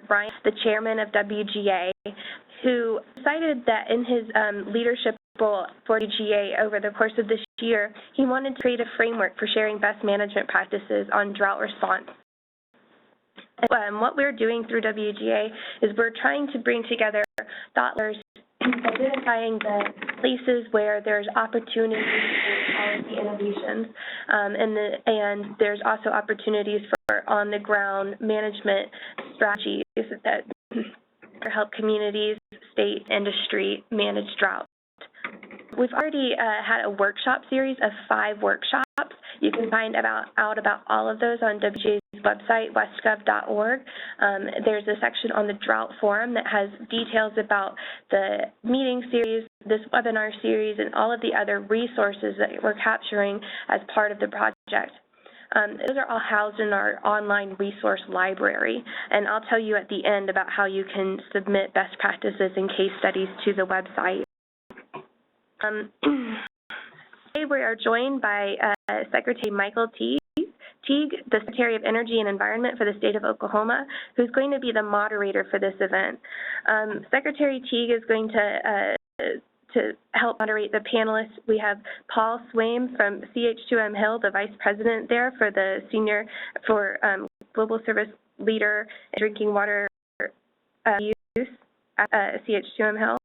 Brian, the chairman of WGA, who decided that in his leadership role for WGA over the course of this year, he wanted to create a framework for sharing best management practices on drought response. What we're doing through WGA is we're trying to bring together thought leaders, identifying the places where there's opportunities for policy innovations, and there's also opportunities for on-the-ground management strategies that help communities, state, industry manage drought. We've already had a workshop series of 5 workshops. You can find out about all of those on WGA's website, westgov.org. There's a section on the Drought Forum that has details about the meeting series, this webinar series, and all of the other resources that we're capturing as part of the project. Those are all housed in our online resource library, and I'll tell you at the end about how you can submit best practices and case studies to the website. Today we are joined by Secretary Michael Teague, the Secretary of Energy and Environment for the state of Oklahoma, who's going to be the moderator for this event. Secretary Teague is going to help moderate the panelists. We have Paul Swaim from CH2M Hill, the Vice President there for the Senior for Global Service Leader in Drinking Water Use at CH2M Hill.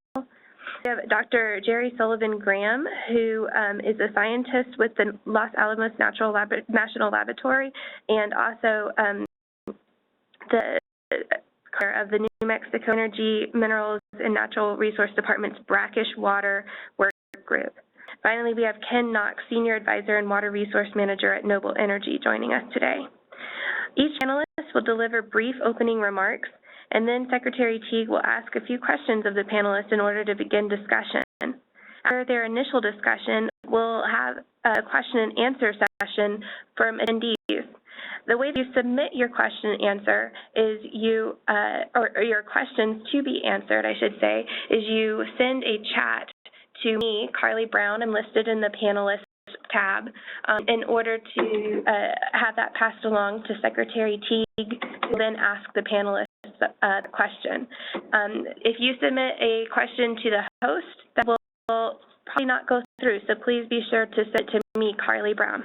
We have Dr. Jerry Sullivan Graham, who is a scientist with the Los Alamos National Laboratory and also the chair of the New Mexico Energy, Minerals, and Natural Resource Department's Brackish Water Work Group. Finally, we have Ken Knox, Senior Advisor and Water Resource Manager at Noble Energy, joining us today. Each panelist will deliver brief opening remarks, and then Secretary Teague will ask a few questions of the panelists in order to begin discussion. After their initial discussion, we'll have a question and answer session from attendees. The way that you submit your question and answer is or your questions to be answered, I should say, is you send a chat to me, Carly Brown. I'm listed in the panelists tab in order to have that passed along to Secretary Teague, who will then ask the panelists the question. If you submit a question to the host, that will probably not go through, so please be sure to send it to me, Carly Brown.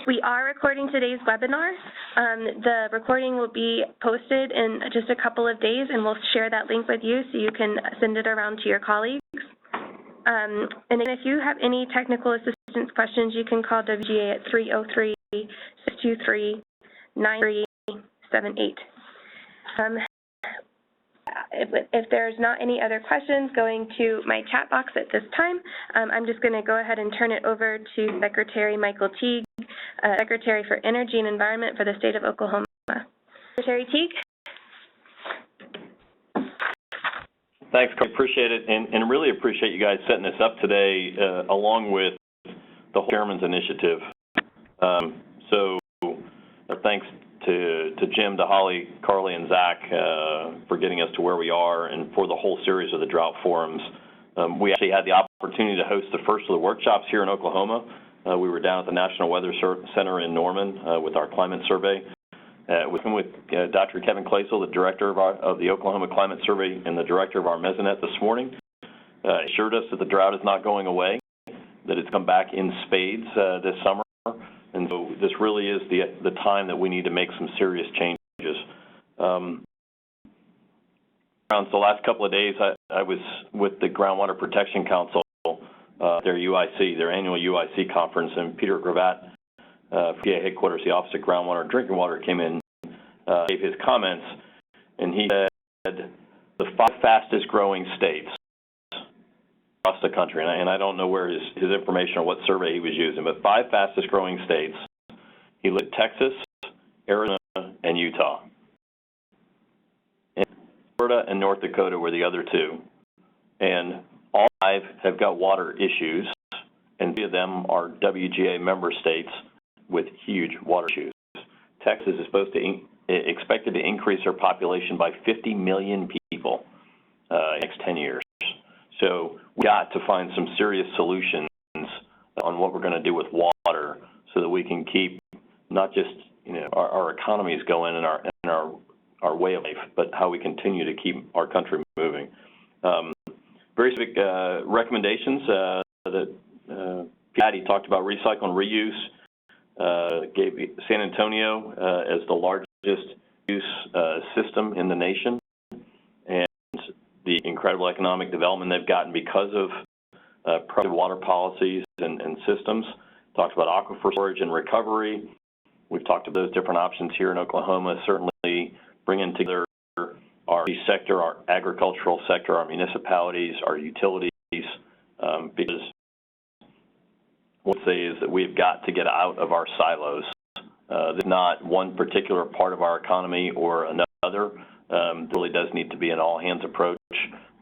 We are recording today's webinar. The recording will be posted in just a couple of days, and we'll share that link with you so you can send it around to your colleagues. And if you have any technical assistance questions, you can call WGA at 303-623-9378. If there's not any other questions going to my chat box at this time, I'm just going to go ahead and turn it over to Secretary Michael Teague, Secretary for Energy and Environment for the state of Oklahoma. Secretary Teague. Thanks, Carl. Appreciate it, and really appreciate you guys setting this up today, along with the whole Chairman's initiative. So thanks to Jim, to Holly, Carly, and Zach for getting us to where we are, and for the whole series of the Drought Forums. We actually had the opportunity to host the first of the workshops here in Oklahoma. We were down at the National Weather Center in Norman with our climate survey. With Dr. Kevin Claisel, the director of the Oklahoma Climate Survey and the director of our Mesonet this morning, assured us that the drought is not going away, that it's come back in spades this summer. And so this really is the time that we need to make some serious changes. Around the last couple of days, I was with the Groundwater Protection Council, their UIC, their annual UIC conference, and Peter Gravatt, PA headquarters, the Office of Groundwater and Drinking Water, came in, gave his comments, and he said the 5 fastest growing states across the country, and I don't know where his information or what survey he was using, but 5 fastest growing states. He looked at Texas, Arizona, and Utah. And Florida and North Dakota were the other 2. And all 5 have got water issues, and 3 of them are WGA member states with huge water issues. Texas is expected to increase their population by 50 million people in the next 10 years. So we got to find some serious solutions on what we're going to do with water, so that we can keep not just our economies going and our way of life, but how we continue to keep our country moving. Very specific recommendations that Patty talked about: recycle and reuse. Gave San Antonio as the largest use system in the nation, and the incredible economic development they've gotten because of proactive water policies and systems. Talked about aquifer storage and recovery. We've talked about those different options here in Oklahoma, certainly bringing together our sector, our agricultural sector, our municipalities, our utilities, because what I'll say is that we've got to get out of our silos. There's not one particular part of our economy or another. There really does need to be an all-hands approach.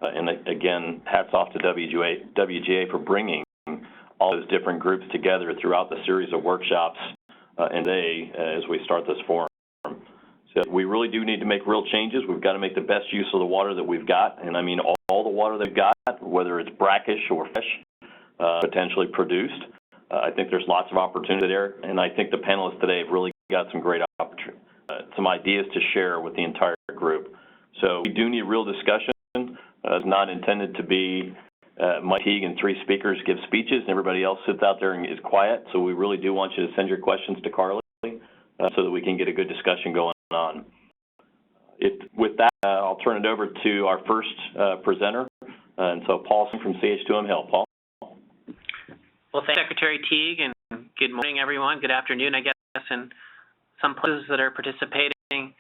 And again, hats off to WGA for bringing all those different groups together throughout the series of workshops and today as we start this forum. So we really do need to make real changes. We've got to make the best use of the water that we've got, and I mean all the water that we've got, whether it's brackish or fresh, potentially produced. I think there's lots of opportunity there, and I think the panelists today have really got some great some ideas to share with the entire group. So we do need real discussion. It's not intended to be Mike Teague and 3 speakers give speeches and everybody else sits out there and is quiet. So we really do want you to send your questions to Carly so that we can get a good discussion going on. With that, I'll turn it over to our first presenter, and so Paul from CH2M Hill. Paul. Well, thanks, Secretary Teague, and good morning, everyone. Good afternoon, I guess, in some places that are participating. It's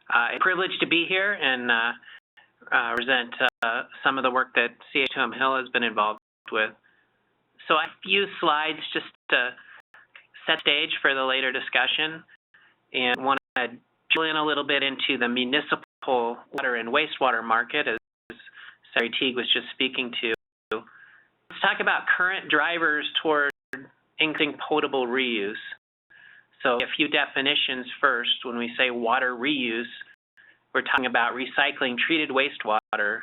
a privilege to be here and present some of the work that CH2M Hill has been involved with. So I have a few slides just to set stage for the later discussion, and want to drill in a little bit into the municipal water and wastewater market, as Secretary Teague was just speaking to. Let's talk about current drivers toward increasing potable reuse. So a few definitions first. When we say water reuse, we're talking about recycling treated wastewater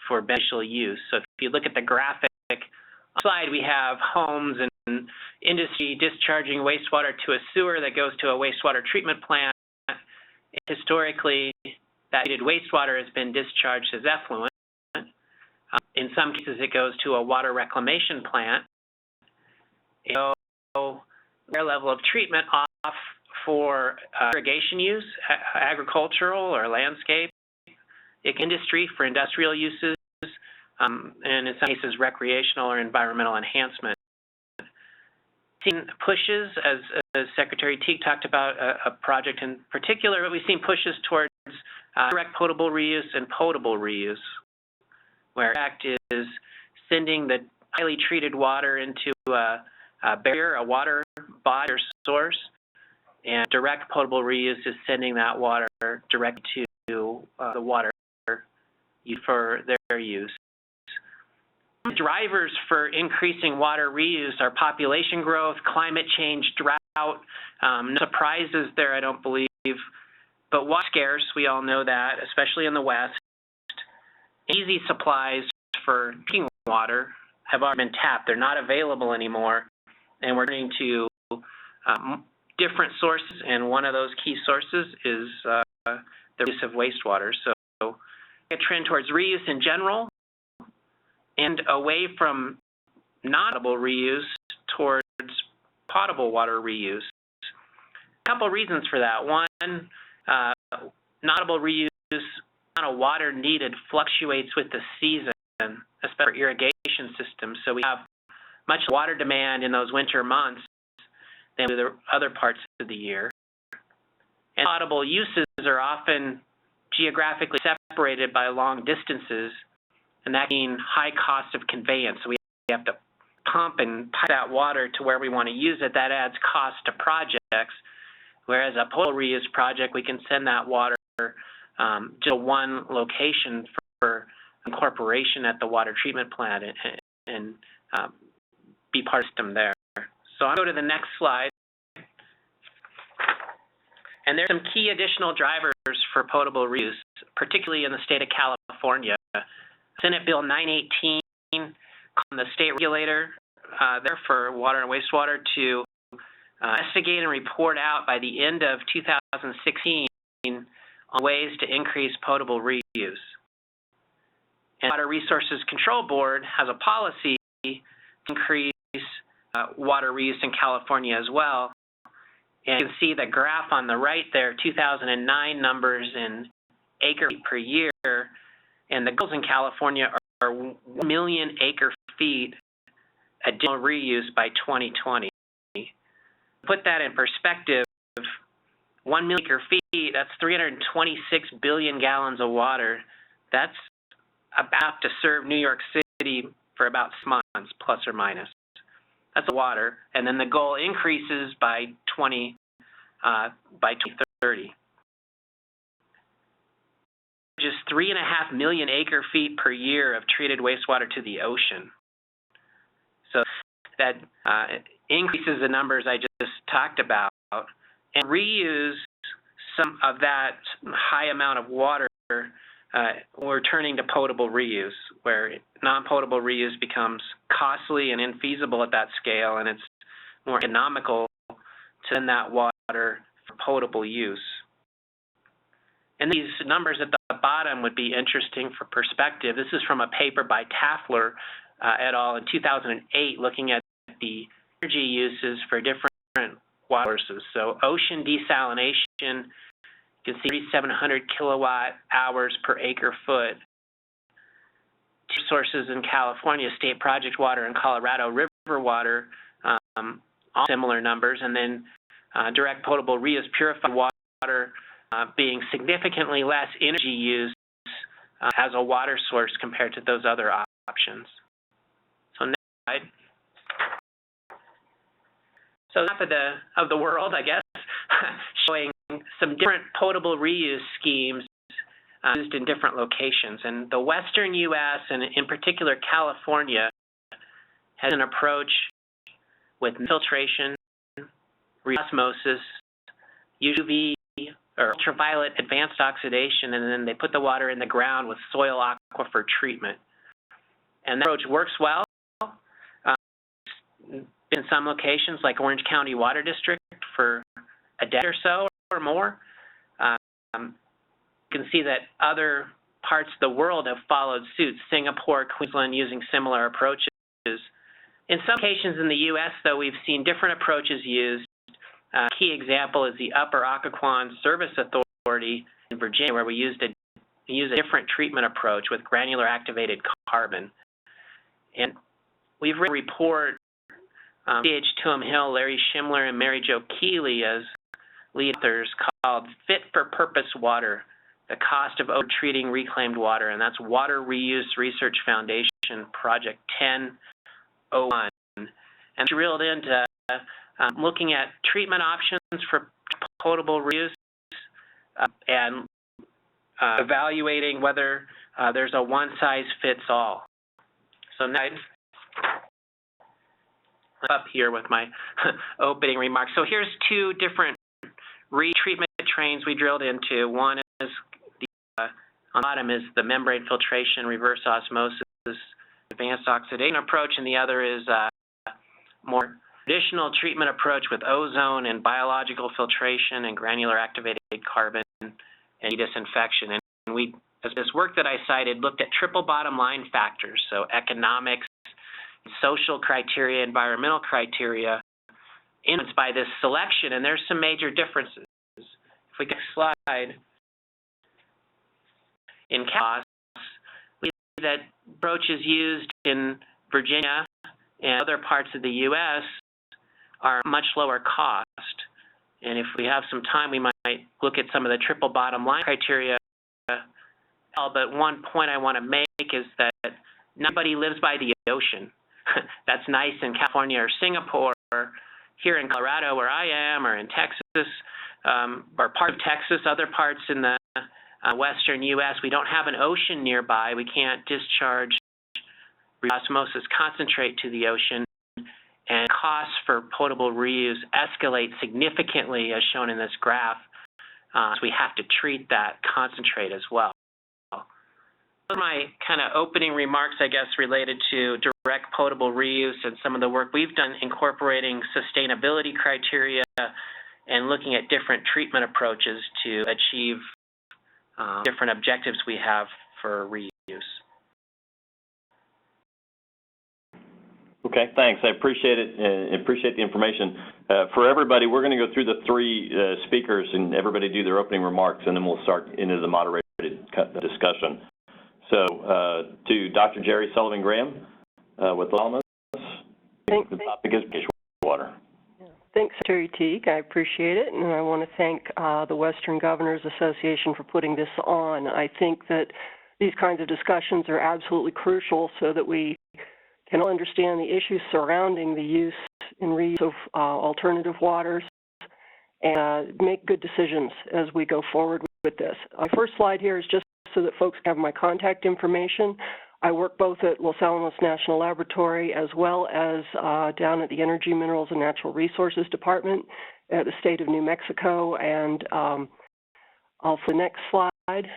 for beneficial use. So if you look at the graphic slide, we have homes and industry discharging wastewater to a sewer that goes to a wastewater treatment plant. Historically, that treated wastewater has been discharged as effluent. In some cases, it goes to a water reclamation plant. So, their level of treatment off for irrigation use, agricultural or landscape, industry for industrial uses, and in some cases, recreational or environmental enhancement. Seen pushes, as Secretary Teague talked about a project in particular, but we've seen pushes towards direct potable reuse and potable reuse, where direct is sending the highly treated water into a barrier, a water body or source, and direct potable reuse is sending that water direct to the water for their use. Drivers for increasing water reuse are population growth, climate change, drought. No surprises there, I don't believe. But water scarce, we all know that, especially in the West. Easy supplies for drinking water have already been tapped. They're not available anymore, and we're turning to different sources, and one of those key sources is the use of wastewater. So a trend towards reuse in general and away from non-potable reuse towards potable water reuse. A couple reasons for that. One, non-potable reuse, amount of water needed fluctuates with the season, especially for irrigation systems. So we have much water demand in those winter months than the other parts of the year. And potable uses are often geographically separated by long distances, and that means high cost of conveyance. So we have to pump and pipe that water to where we want to use it. That adds cost to projects, whereas a potable reuse project, we can send that water to one location for incorporation at the water treatment plant and be part of the system there. So I'll go to the next slide. And there's some key additional drivers for potable reuse, particularly in the state of California. Senate Bill 918 on the state regulator there for water and wastewater to investigate and report out by the end of 2016 on ways to increase potable reuse. And the Water Resources Control Board has a policy to increase water reuse in California as well. And you can see the graph on the right there, 2009 numbers in acre feet per year, and the goals in California are 1 million acre feet additional reuse by 2020. To put that in perspective, 1 million acre feet, that's 326 billion gallons of water. That's about to serve New York City for about 6 months, plus or minus. That's the water, and then the goal increases by 2030. Just 3.5 million acre feet per year of treated wastewater to the ocean. So that increases the numbers I just talked about, and reuse some of that high amount of water. We're turning to potable reuse, where non-potable reuse becomes costly and infeasible at that scale, and it's more economical to send that water for potable use. And these numbers at the bottom would be interesting for perspective. This is from a paper by Taffler et al. In 2008, looking at the energy uses for different water sources. So ocean desalination, you can see 3,700 kilowatt hours per acre foot. Two sources in California, State Project Water and Colorado River Water, all similar numbers. And then direct potable reuse, purified water, being significantly less energy used as a water source compared to those other options. So next slide. So map of the world, I guess, showing some different potable reuse schemes used in different locations. And the western U.S., and in particular California, has an approach with filtration, osmosis, UV, or ultraviolet advanced oxidation, and then they put the water in the ground with soil aquifer treatment. And that approach works well in some locations, like Orange County Water District, for a decade or so or more. You can see that other parts of the world have followed suit. Singapore, Queensland, using similar approaches. In some locations in the U.S., though, we've seen different approaches used. Key example is the Upper Occoquan Service Authority in Virginia, where we use a different treatment approach with granular activated carbon. And we've read a report, C.H. Tuam Hill, Larry Schimler, and Mary Jo Keeley as lead authors, called Fit for Purpose Water, the Cost of Over-Treating Reclaimed Water, and that's Water Reuse Research Foundation Project 1001. And drilled into looking at treatment options for potable reuse and evaluating whether there's a one-size-fits-all. So now I'm up here with my opening remarks. So here's two different retreatment trains we drilled into. One is on the bottom is the membrane filtration, reverse osmosis, advanced oxidation approach, and the other is more traditional treatment approach with ozone and biological filtration and granular activated carbon and disinfection. And we, as this work that I cited, looked at triple bottom line factors, so economics, social criteria, environmental criteria, influenced by this selection, and there's some major differences. If we get a slide, in costs, we see that approaches used in Virginia and other parts of the U.S. are much lower cost. And if we have some time, we might look at some of the triple bottom line criteria. But one point I want to make is that nobody lives by the ocean. That's nice in California or Singapore. Here in Colorado, where I am, or in Texas, or part of Texas, other parts in the western U.S., we don't have an ocean nearby. We can't discharge osmosis concentrate to the ocean, and costs for potable reuse escalate significantly, as shown in this graph. So we have to treat that concentrate as well. Those are my kind of opening remarks, I guess, related to direct potable reuse and some of the work we've done incorporating sustainability criteria and looking at different treatment approaches to achieve different objectives we have for reuse. Okay, thanks. I appreciate it and appreciate the information. For everybody, we're going to go through the three speakers and everybody do their opening remarks, and then we'll start into the moderated discussion. So to Dr. Jerry Sullivan-Graham with Almas, the topic is Brackish water. Thanks, Secretary Teague. I appreciate it, and I want to thank the Western Governors Association for putting this on. I think that these kinds of discussions are absolutely crucial so that we can understand the issues surrounding the use and reuse of alternative waters and make good decisions as we go forward with this. My first slide here is just so that folks have my contact information. I work both at Los Alamos National Laboratory as well as down at the Energy, Minerals, and Natural Resources Department at the state of New Mexico. And also the next slide,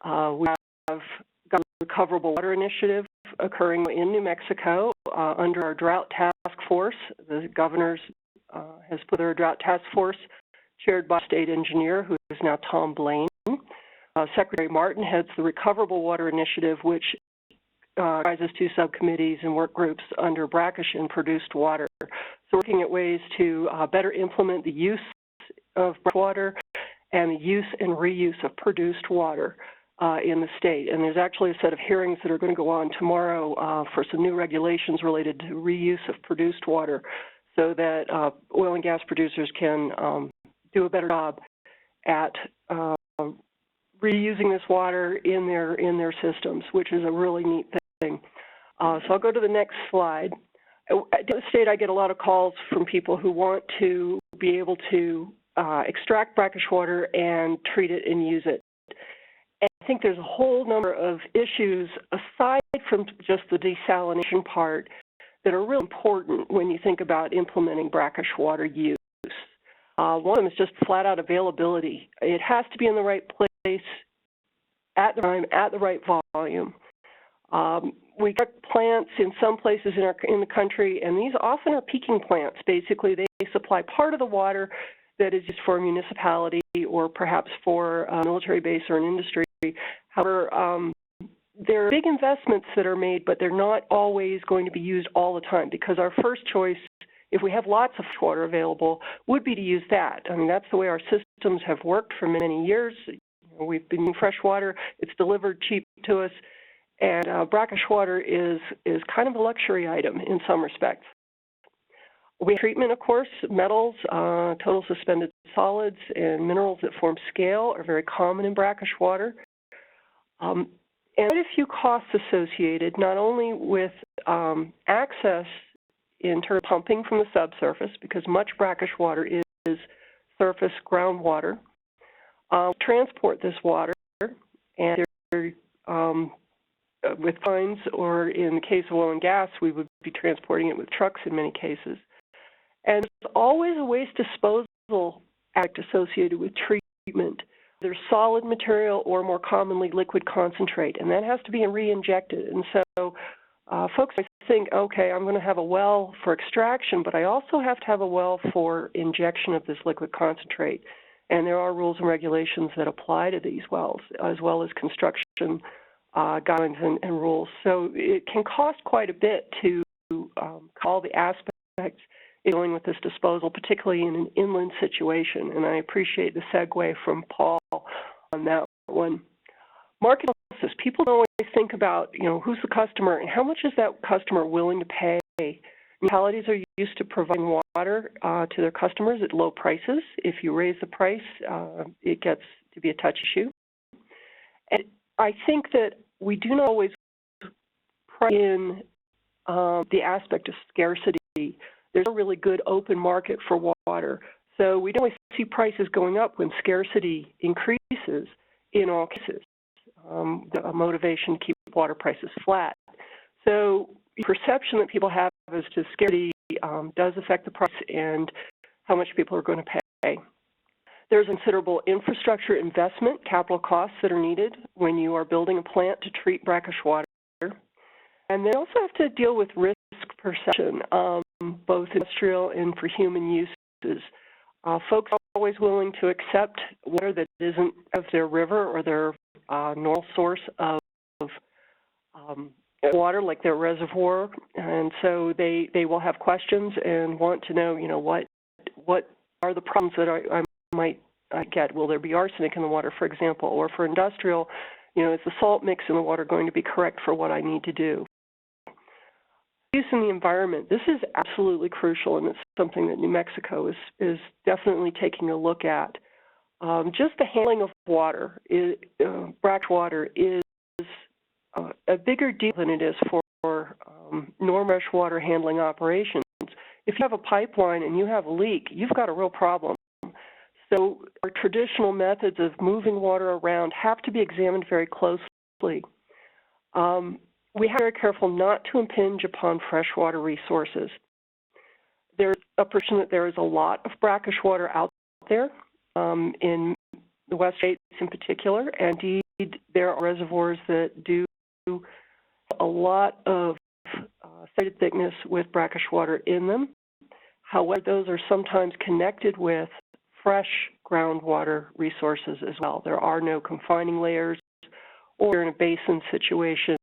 we have got a Recoverable Water Initiative occurring in New Mexico under our Drought Task Force. The governor has put their Drought Task Force chaired by state engineer, who is now Tom Blaine. Secretary Martin heads the Recoverable Water Initiative, which comprises two subcommittees and work groups under Brackish and produced water. So working at ways to better implement the use of water and the use and reuse of produced water in the state. And there's actually a set of hearings that are going to go on tomorrow for some new regulations related to reuse of produced water so that oil and gas producers can do a better job at reusing this water in their systems, which is a really neat thing. So I'll go to the next slide. At the state, I get a lot of calls from people who want to be able to extract brackish water and treat it and use it. And I think there's a whole number of issues aside from just the desalination part that are really important when you think about implementing brackish water use. One of them is just flat out availability. It has to be in the right place at the time, at the right volume. We got plants in some places in the country, and these often are peaking plants. Basically, they supply part of the water that is used for a municipality or perhaps for a military base or an industry. However, there are big investments that are made, but they're not always going to be used all the time, because our first choice, if we have lots of water available, would be to use that. I mean, that's the way our systems have worked for many years. We've been using fresh water. It's delivered cheap to us. And brackish water is kind of a luxury item in some respects. We have treatment, of course. Metals, total suspended solids, and minerals that form scale are very common in brackish water. And quite a few costs associated, not only with access in terms of pumping from the subsurface, because much brackish water is surface groundwater. Transport this water, and with pipelines, or in the case of oil and gas, we would be transporting it with trucks in many cases. And there's always a waste disposal act associated with treatment. There's solid material or more commonly liquid concentrate, and that has to be re-injected. And so folks think, okay, I'm going to have a well for extraction, but I also have to have a well for injection of this liquid concentrate. And there are rules and regulations that apply to these wells, as well as construction guidelines and rules. So it can cost quite a bit to all the aspects in dealing with this disposal, particularly in an inland situation. And I appreciate the segue from Paul on that one. Market analysis. People don't always think about, who's the customer and how much is that customer willing to pay. Municipalities are used to providing water to their customers at low prices. If you raise the price, it gets to be a touchy issue. And I think that we do not always price in the aspect of scarcity. There's a really good open market for water. So we don't always see prices going up when scarcity increases in all cases. The motivation to keep water prices flat. So the perception that people have as to scarcity does affect the price and how much people are going to pay. There's considerable infrastructure investment, capital costs that are needed when you are building a plant to treat brackish water. And they also have to deal with risk perception, both industrial and for human uses. Folks always willing to accept water that isn't of their river or their normal source of water, like their reservoir, and so they will have questions and want to know, what are the problems that I might get? Will there be arsenic in the water, for example, or for industrial, is the salt mix in the water going to be correct for what I need to do? Use in the environment, this is absolutely crucial, and it's something that New Mexico is definitely taking a look at. Just the handling of water, brackish water, is a bigger deal than it is for normal freshwater handling operations. If you have a pipeline and you have a leak, you've got a real problem. So our traditional methods of moving water around have to be examined very closely. We have to be very careful not to impinge upon freshwater resources. There's a perception that there is a lot of brackish water out there in the West States in particular, and indeed there are reservoirs that do a lot of stated thickness with brackish water in them. However, those are sometimes connected with fresh groundwater resources as well. There are no confining layers, or in a basin situation,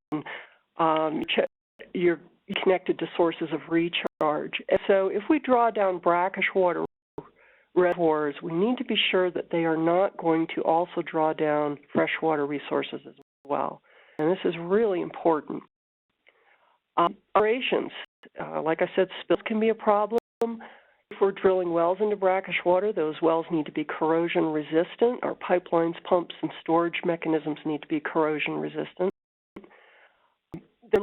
you're connected to sources of recharge. And so if we draw down brackish water reservoirs, we need to be sure that they are not going to also draw down freshwater resources as well. And this is really important. Operations, like I said, spills can be a problem. If we're drilling wells into brackish water, those wells need to be corrosion resistant. Our pipelines, pumps, and storage mechanisms need to be corrosion resistant. There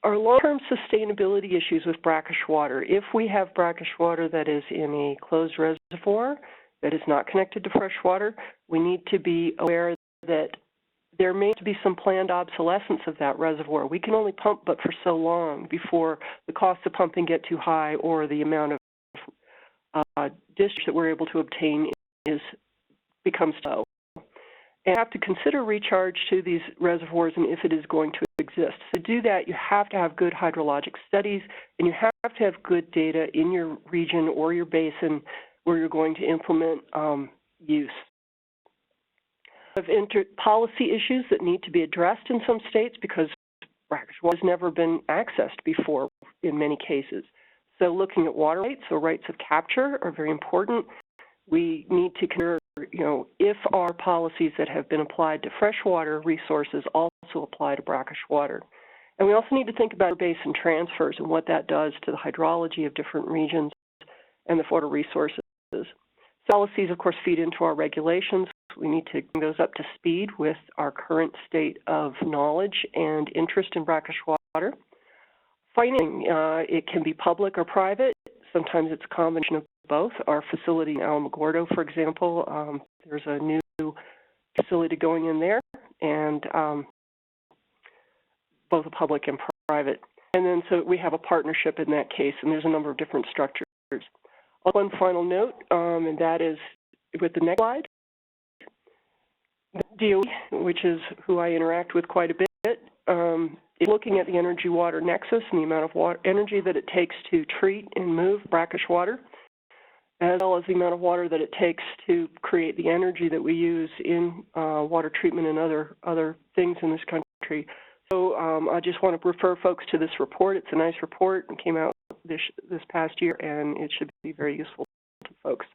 are long-term sustainability issues with brackish water. If we have brackish water that is in a closed reservoir that is not connected to fresh water, we need to be aware that there may be some planned obsolescence of that reservoir. We can only pump but for so long before the cost of pumping get too high or the amount of discharge that we're able to obtain becomes low. And you have to consider recharge to these reservoirs and if it is going to exist. To do that, you have to have good hydrologic studies, and you have to have good data in your region or your basin where you're going to implement use. Of policy issues that need to be addressed in some states because brackish water has never been accessed before in many cases. So looking at water rights or rights of capture are very important. We need to consider, if our policies that have been applied to freshwater resources also apply to brackish water. And we also need to think about basin transfers and what that does to the hydrology of different regions and the water resources. Policies, of course, feed into our regulations. We need to bring those up to speed with our current state of knowledge and interest in brackish water. Financing, it can be public or private. Sometimes it's a combination of both. Our facility in Alamogordo, for example, there's a new facility going in there, and both public and private. And then so we have a partnership in that case, and there's a number of different structures. One final note, and that is with the next slide. DOE, which is who I interact with quite a bit, is looking at the energy-water nexus and the amount of energy that it takes to treat and move brackish water, as well as the amount of water that it takes to create the energy that we use in water treatment and other things in this country. So I just want to refer folks to this report. It's a nice report and came out this past year, and it should be very useful to folks.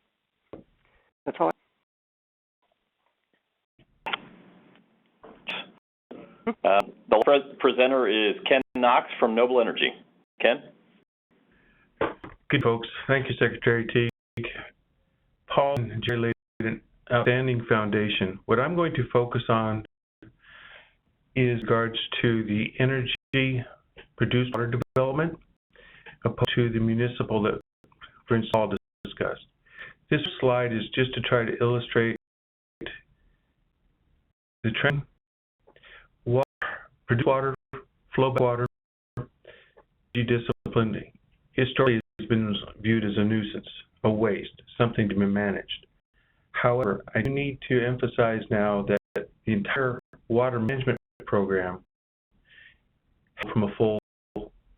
That's all. The presenter is Ken Knox from Noble Energy. Ken? Good, folks. Thank you, Secretary Teague. Paul and Jerry laid an outstanding foundation. What I'm going to focus on is regards to the energy produced water development opposed to the municipal that Prince Paul discussed. This slide is just to try to illustrate the trend. Produced water, flow back water, discipline historically has been viewed as a nuisance, a waste, something to be managed. However, I do need to emphasize now that the entire water management program from a full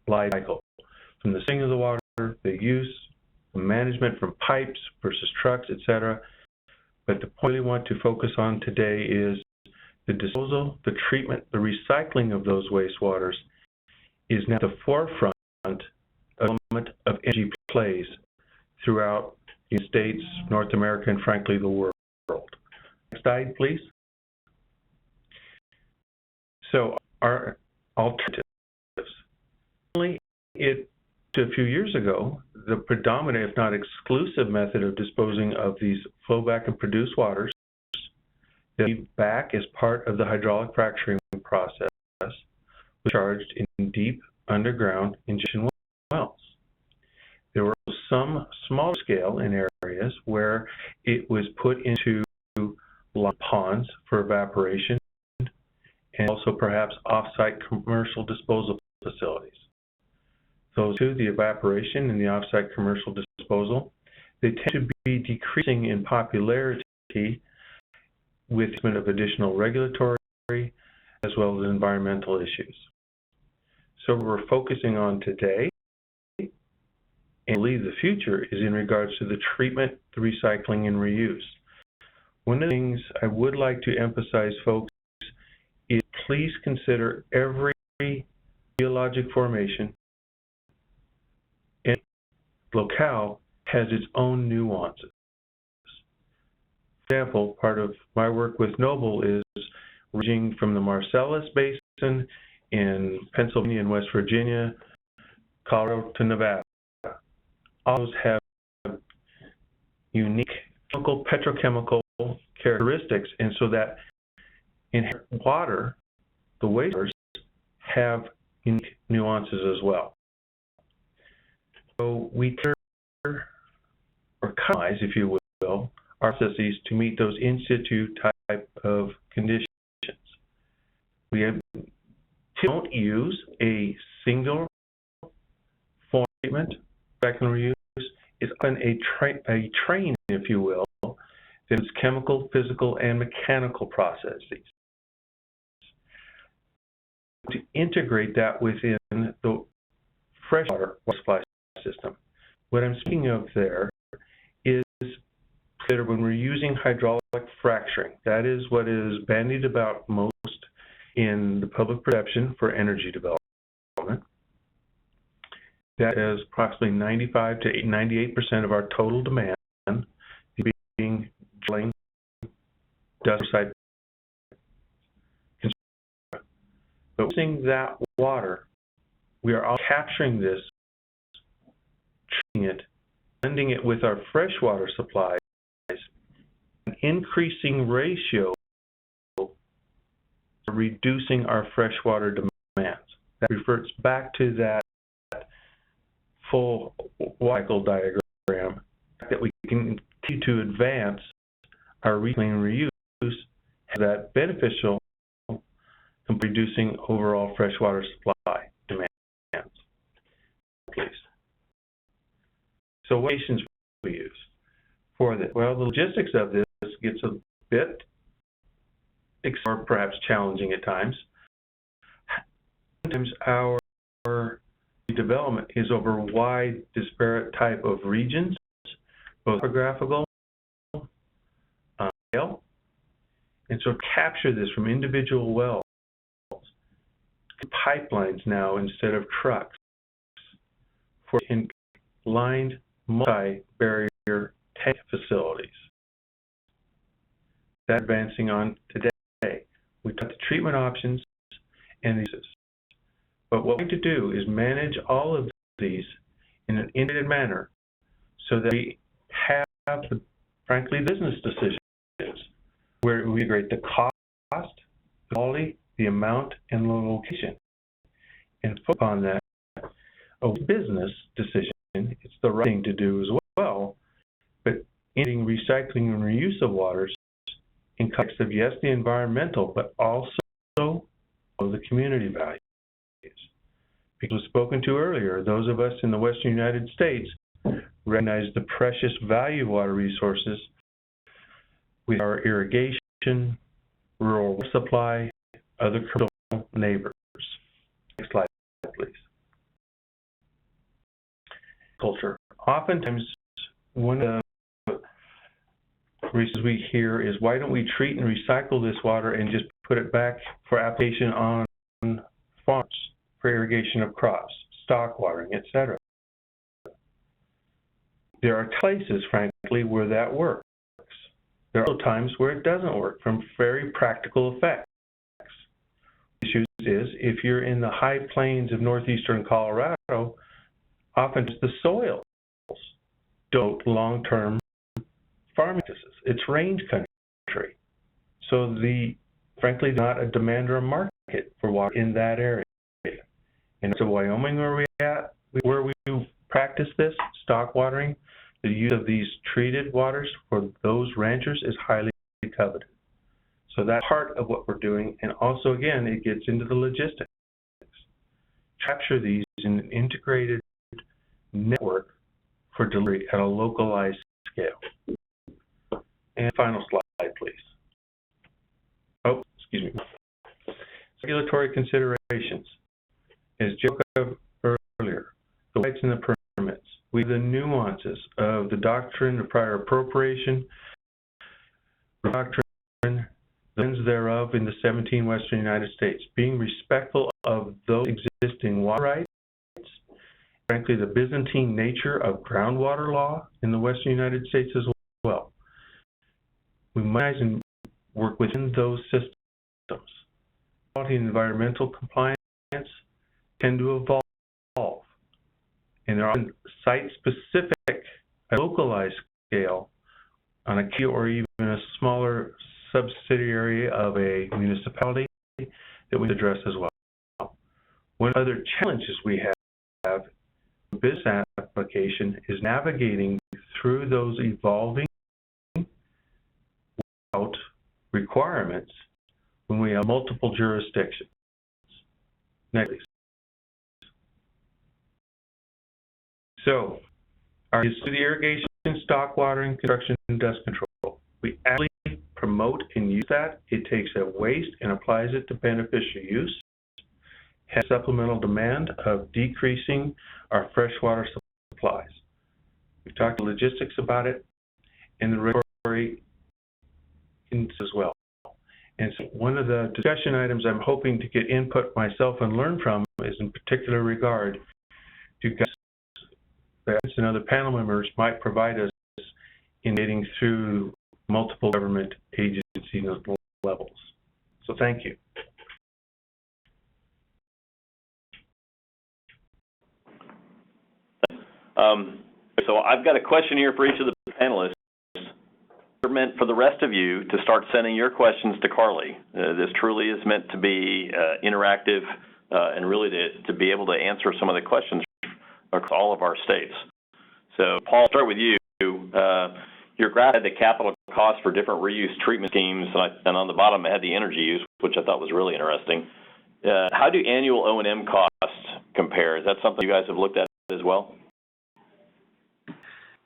life cycle, from the setting of the water, the use, the management from pipes versus trucks, etc., But the point we want to focus on today is the disposal, the treatment, the recycling of those wastewaters is now at the forefront of the element of energy plays throughout the United States, North America, and frankly, the world. Next slide, please. So our alternatives. Only a few years ago, the predominant, if not exclusive, method of disposing of these flowback and produced waters that feed back as part of the hydraulic fracturing process was charged in deep underground injection wells. There were some small scale in areas where it was put into ponds for evaporation and also perhaps off-site commercial disposal facilities. Those two, the evaporation and the off-site commercial disposal, they tend to be decreasing in popularity with the of additional regulatory as well as environmental issues. So what we're focusing on today, and I believe the future, is in regards to the treatment, the recycling, and reuse. One of the things I would like to emphasize, folks, is please consider every geologic formation and locale has its own nuances. For example, part of my work with Noble is ranging from the Marcellus Basin in Pennsylvania and West Virginia, Colorado to Nevada. All those have unique chemical, petrochemical characteristics, and so that in water, the waters have unique nuances as well. So we or customize, if you will, our processes to meet those in situ type of conditions. We don't use a single form treatment, recycle and reuse. It's often a train, if you will, that is chemical, physical, and mechanical processes. To integrate that within the freshwater supply system. What I'm speaking of there is that when we're using hydraulic fracturing, that is what is bandied about most in the public perception for energy development. That is approximately 95 to 98% of our total demand being drilling, dust site. But using that water, we are all capturing this, treating it, blending it with our freshwater supplies, an increasing ratio, reducing our freshwater demands. That refers back to that full cycle diagram that we can continue to advance our recycling and reuse, that beneficial in reducing overall freshwater supply demands. Please. So what stations we use for this? Well, the logistics of this gets a bit or perhaps challenging at times. Sometimes our development is over a wide, disparate type of regions, both topographical, scale, and so capture this from individual wells, pipelines now instead of trucks, for lined multi-barrier tank facilities. That's advancing on today. We've got the treatment options and the uses. But what we need to do is manage all of these in an integrated manner so that we have, frankly, business decisions where we integrate the cost, the quality, the amount, and the location. And focus on that. A business decision, it's the right thing to do as well, but integrating recycling and reuse of waters in context of, yes, the environmental, but also the community values. Because as spoken to earlier, those of us in the Western United States recognize the precious value of water resources with our irrigation, rural water supply, other commercial neighbors. Next slide, please. Culture. Oftentimes, one of the reasons we hear is, why don't we treat and recycle this water and just put it back for application on farms for irrigation of crops, stock watering, etc. There are places, frankly, where that works. There are also times where it doesn't work from very practical effects. The issue is, if you're in the high plains of northeastern Colorado, often the soils don't long-term farming practices. It's range country. So frankly, not a demand or a market for water in that area. And so Wyoming, where we practice this, stock watering, the use of these treated waters for those ranchers is highly coveted. So that's part of what we're doing. And also, again, it gets into the logistics. Capture these in an integrated network for delivery at a localized scale. And final slide, please. Oh, excuse me. Regulatory considerations. As Joe covered earlier, the rights and the permits. We have the nuances of the doctrine of prior appropriation, doctrine, the lens thereof in the 17 Western United States, being respectful of those existing water rights, frankly, the Byzantine nature of groundwater law in the Western United States as well. We must work within those systems. Quality and environmental compliance tend to evolve, and they're often site-specific at a localized scale on a key or even a smaller subsidiary of a municipality that we address as well. One of the other challenges we have in business application is navigating through those evolving requirements when we have multiple jurisdictions. Next, please. So, our use of the irrigation, stock watering, construction, and dust control. We actually promote and use that. It takes a waste and applies it to beneficial use. Has supplemental demand of decreasing our freshwater supplies. We've talked to logistics about it and the regulatory as well. And so one of the discussion items I'm hoping to get input myself and learn from is in particular regard to guidance and other panel members might provide us in getting through multiple government agency levels. So thank you. So I've got a question here for each of the panelists. Meant for the rest of you to start sending your questions to Carly. This truly is meant to be interactive and really to be able to answer some of the questions across all of our states. So Paul, I'll start with you. Your graph had the capital costs for different reuse treatment schemes, and on the bottom it had the energy use, which I thought was really interesting. How do annual O&M costs compare? Is that something you guys have looked at as well?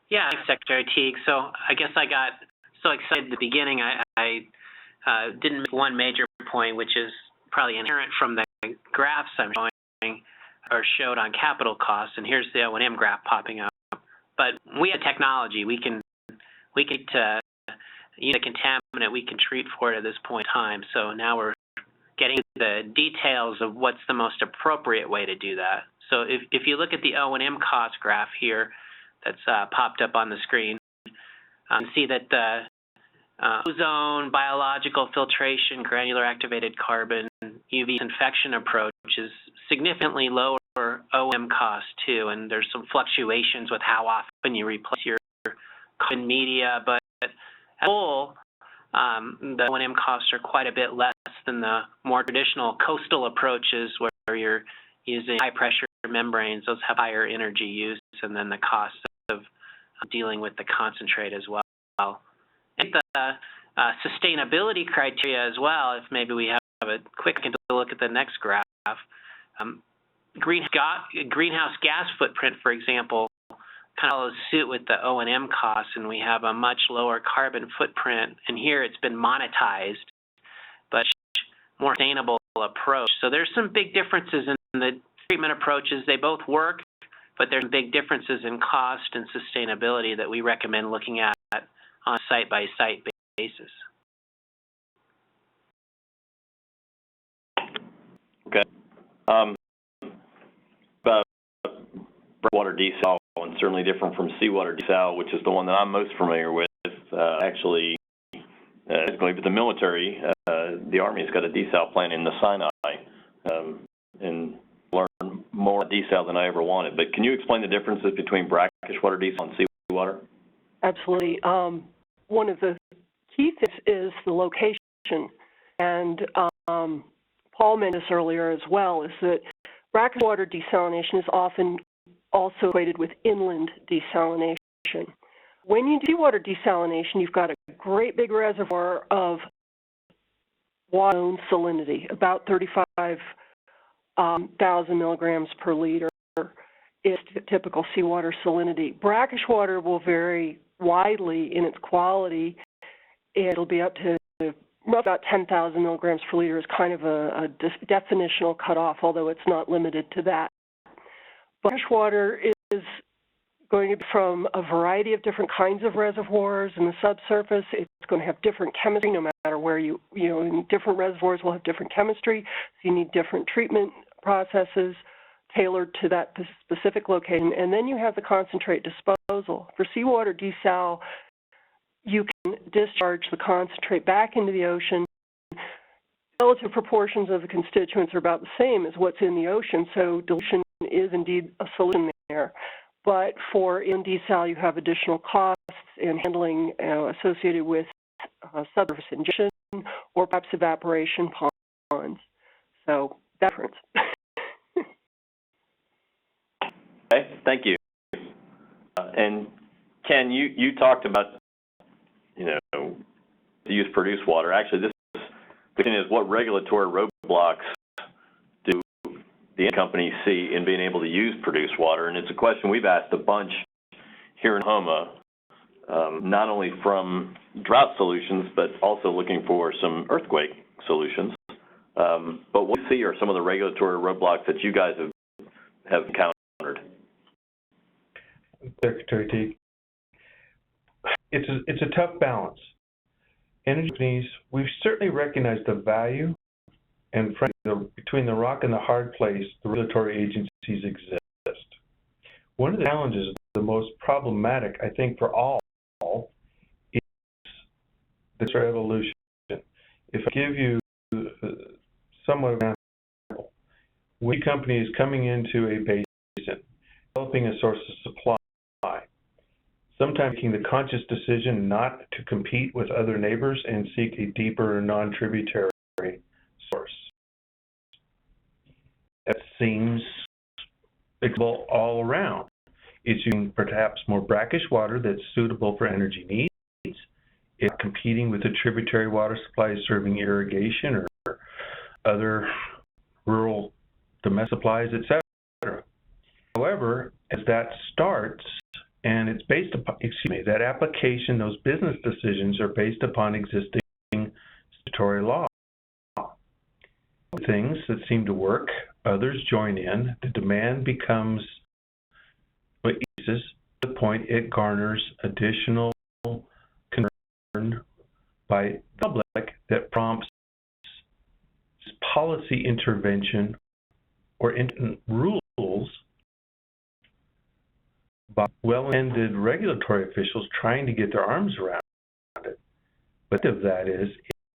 Yeah, Secretary Teague. So I guess I got so excited at the beginning, I didn't make one major point, which is probably inherent from the graphs I'm showing or showed on capital costs, and here's the O&M graph popping up. But we have technology. We can use a contaminant we can treat for it at this point in time. So now we're getting the details of what's the most appropriate way to do that. So if you look at the O&M cost graph here that's popped up on the screen, you see that the ozone, biological filtration, granular activated carbon, UV infection approach is significantly lower O&M cost too, and there's some fluctuations with how often you replace your carbon media, but as a whole, the O&M costs are quite a bit less than the more traditional coastal approaches where you're using high pressure membranes. Those have higher energy use, and then the cost of dealing with the concentrate as well. And the sustainability criteria as well, if maybe we have a quick look at the next graph. Greenhouse gas footprint, for example, kind of follows suit with the O&M costs, and we have a much lower carbon footprint. And here it's been monetized, but more sustainable approach. So there's some big differences in the treatment approaches. They both work, but there's big differences in cost and sustainability that we recommend looking at on a site-by-site basis. Okay. Water desal, and certainly different from seawater desal, which is the one that I'm most familiar with. Actually, but the military, the Army's got a desal plant in the Sinai, and learn more desal than I ever wanted. But can you explain the differences between brackish water desal and seawater? Absolutely. One of the key things is the location, and Paul mentioned this earlier as well, is that brackish water desalination is often also equated with inland desalination. When you do seawater desalination, you've got a great big reservoir of water known salinity, about 35,000 milligrams per liter is typical seawater salinity. Brackish water will vary widely in its quality. It'll be up to about 10,000 milligrams per liter is kind of a definitional cutoff, although it's not limited to that. Brackish water is going to be from a variety of different kinds of reservoirs in the subsurface. It's going to have different chemistry no matter where in different reservoirs will have different chemistry, so you need different treatment processes tailored to that specific location. And then you have the concentrate disposal. For seawater desal, you can discharge the concentrate back into the ocean. Relative proportions of the constituents are about the same as what's in the ocean, so dilution is indeed a solution there. But for inland desal, you have additional costs in handling associated with subsurface injection or perhaps evaporation ponds. So that's the difference. Okay, thank you. And Ken, you talked about, to use produced water. Actually, the question is, what regulatory roadblocks do the companies see in being able to use produced water? And it's a question we've asked a bunch here in Oklahoma, not only from drought solutions, but also looking for some earthquake solutions. But what we see are some of the regulatory roadblocks that you guys have encountered. Secretary Teague, it's a tough balance. Energy companies, we've certainly recognized the value, and frankly, between the rock and the hard place, the regulatory agencies exist. One of the challenges, the most problematic, I think, for all, is this evolution. If I give you somewhat of an example, when a company is coming into a basin, developing a source of supply, sometimes making the conscious decision not to compete with other neighbors and seek a deeper non-tributary source. That seems applicable all around. It's using perhaps more brackish water that's suitable for energy needs. It's competing with the tributary water supplies serving irrigation or other rural domestic supplies, etc. However, as that starts, and it's based upon, that application, those business decisions are based upon existing statutory law. Things that seem to work, others join in, the demand becomes what eases to the point it garners additional concern by the public that prompts policy intervention or rules by well-intended regulatory officials trying to get their arms around it. But of that is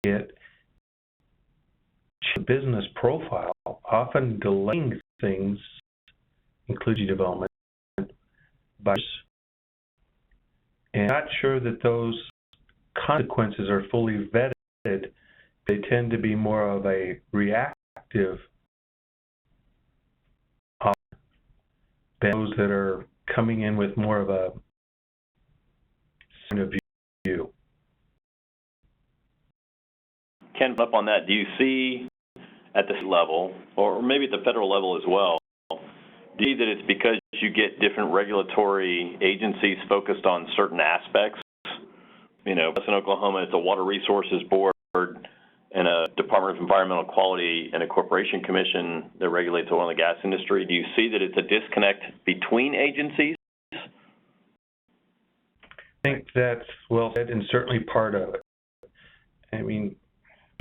it the business profile, often delaying things, including development, by and not sure that those consequences are fully vetted. They tend to be more of a reactive than those that are coming in with more of a point of view. Ken, up on that, do you see at this level, or maybe at the federal level as well, do you see that it's because you get different regulatory agencies focused on certain aspects? In Oklahoma, it's a Water Resources Board and a Department of Environmental Quality and a Corporation Commission that regulates the oil and gas industry. Do you see that it's a disconnect between agencies? think that's well said and certainly part of it. I mean,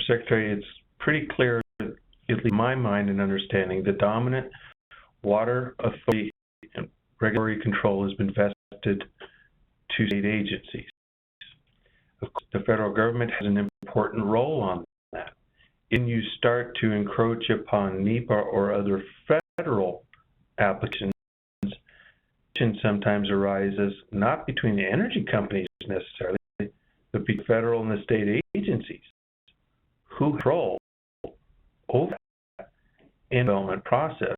Secretary, it's pretty clear, at least in my mind and understanding, the dominant water authority and regulatory control has been vested to state agencies. Of course, the federal government has an important role on that. When you start to encroach upon NEPA or other federal applications, sometimes arises not between the energy companies necessarily, but between federal and the state agencies who control over that in the development process.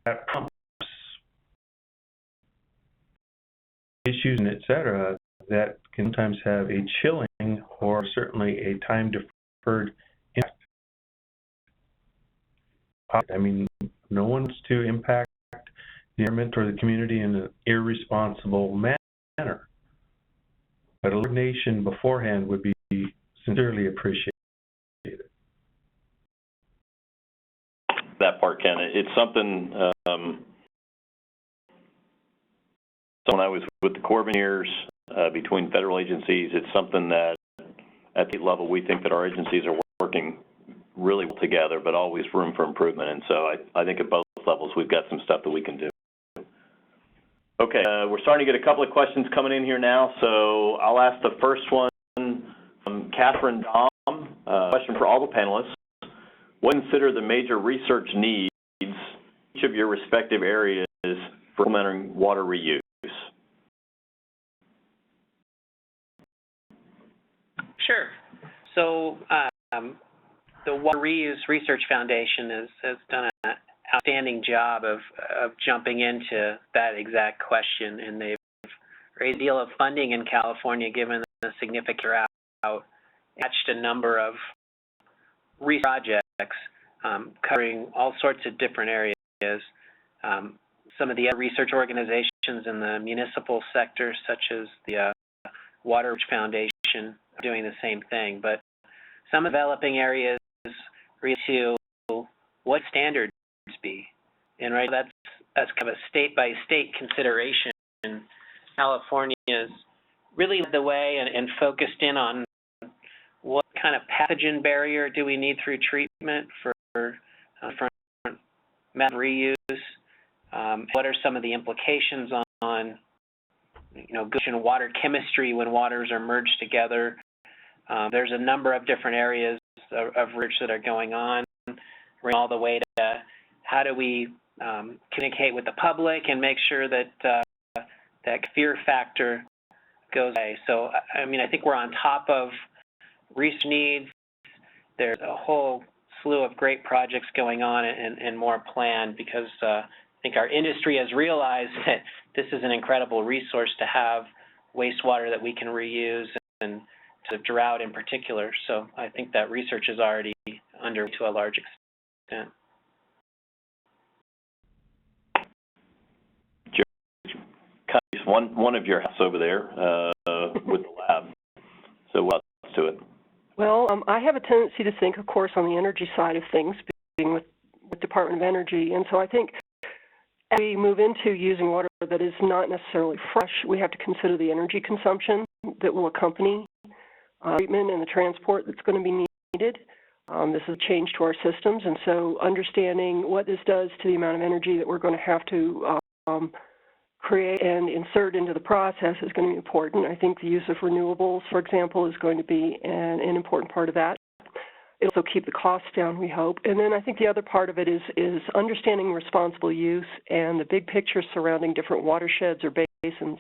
That prompts issues and et cetera that can sometimes have a chilling or certainly a time deferred impact. I mean, no one wants to impact the environment or the community in an irresponsible manner. But a coordination beforehand would be sincerely appreciated. That part, Ken. It's something, when I was with the Corps of Engineers, between federal agencies, it's something that at the level we think that our agencies are working really well together, but always room for improvement. And so I think at both levels we've got some stuff that we can do. Okay, we're starting to get a couple of questions coming in here now, so I'll ask the first one from Catherine Dom, question for all the panelists. What consider the major research needs in each of your respective areas for implementing water reuse? Sure. So the Water Reuse Research Foundation has done an outstanding job of jumping into that exact question, and they've raised a deal of funding in California given the significant drought, attached a number of research projects covering all sorts of different areas. Some of the other research organizations in the municipal sector, such as the Water Research Foundation, are doing the same thing. But some developing areas relate to what standards be, and right, that's kind of a state-by-state consideration. California is really led the way and focused in on what kind of pathogen barrier do we need through treatment for method reuse. What are some of the implications on good water chemistry when waters are merged together? There's a number of different areas of research that are going on, all the way to how do we communicate with the public and make sure that that fear factor goes away. So, I mean, I think we're on top of research needs. There's a whole slew of great projects going on and more planned, because I think our industry has realized that this is an incredible resource to have wastewater that we can reuse, and to drought in particular. So I think that research is already underway to a large extent. One of your house over there with the lab. So what else to it? Well, I have a tendency to think, of course, on the energy side of things, being with Department of Energy. And so I think as we move into using water that is not necessarily fresh, we have to consider the energy consumption that will accompany treatment and the transport that's going to be needed. This is a change to our systems, and so understanding what this does to the amount of energy that we're going to have to create and insert into the process is going to be important. I think the use of renewables, for example, is going to be an important part of that. It'll also keep the costs down, we hope. And then I think the other part of it is understanding responsible use and the big picture surrounding different watersheds or basins.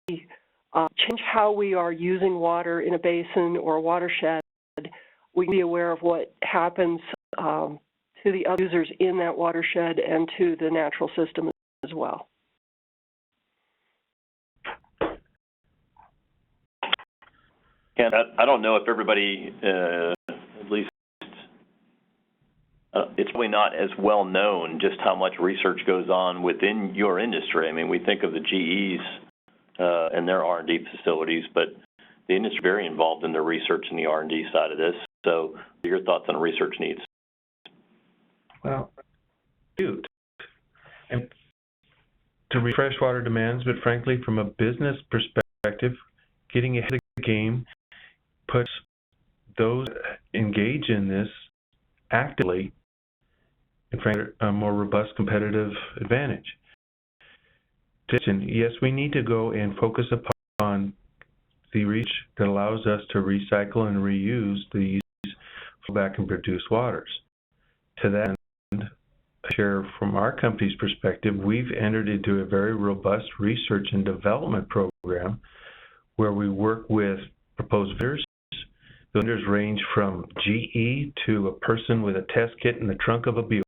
Change how we are using water in a basin or a watershed, we can be aware of what happens to the other users in that watershed and to the natural system as well. Ken, I don't know if everybody, at least, it's really not as well known just how much research goes on within your industry. I mean, we think of the GEs and their R&D facilities, but the industry is very involved in the research and the R&D side of this. So your thoughts on research needs? Well, and to reach freshwater demands, but frankly, from a business perspective, getting ahead of the game puts those engaged in this actively in frankly a more robust competitive advantage. Yes, we need to go and focus upon the reach that allows us to recycle and reuse these flowback and produced waters. To that end, I share from our company's perspective, we've entered into a very robust research and development program where we work with proposed vendors. The vendors range from GE to a person with a test kit in the trunk of a Buick.